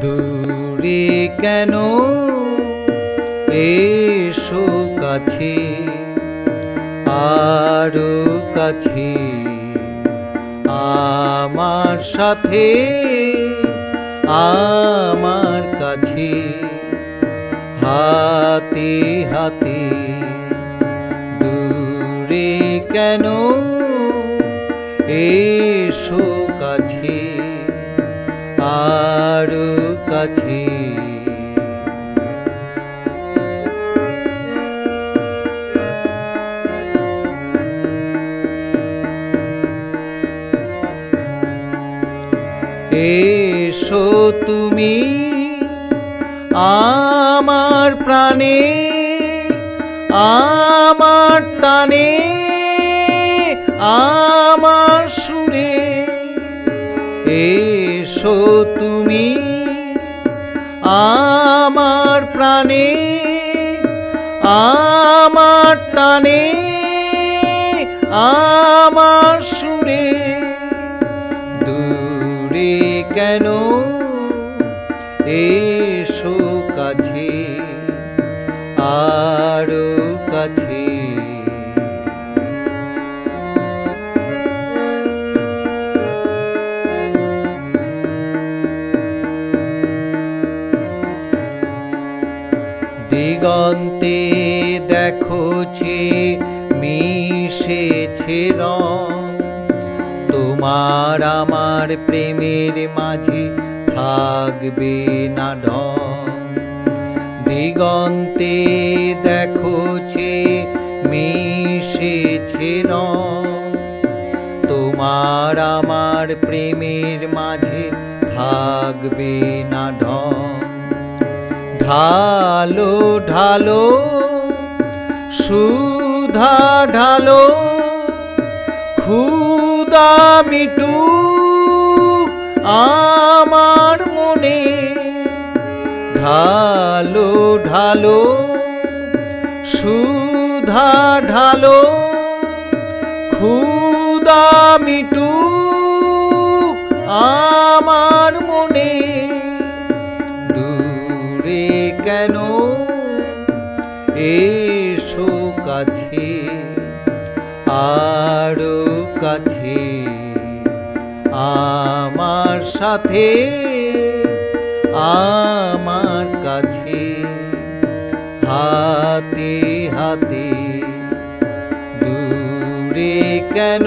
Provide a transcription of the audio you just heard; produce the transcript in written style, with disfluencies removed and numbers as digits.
দূরে কেন এসো কাছে, আরো কাছে আমার সাথে, আমার কাছে হাতে হাতে। দূরে কেন এসো কাছে, আরো কাছে। এসো তুমি আমার প্রাণে, আমার টানে, আমার সুরে। এসো তুমি আমার প্রাণে, আমার টানে, আমার সুরে। দূরে কেন এসো কাছে, আরো কাছে। দিগন্তে দেখো যে মিশেছে রং, তোমার আমার প্রেমের মাঝে থাকবে না ঢং। দিগন্তে দেখো যে মিশেছে রং, তোমার আমার প্রেমের মাঝে থাকবে না ঢং। ঢালো ঢালো সুধা ঢালো, ক্ষুধা মিটুক আমার মনে। ঢালো ঢালো সুধা ঢালো, ক্ষুধা মিটুক আমার মনে। দূরে কেন এসো কাছে, আরো কাছে আমার সাথে, আমার কাছে হাতে হাতে। দূরে কেন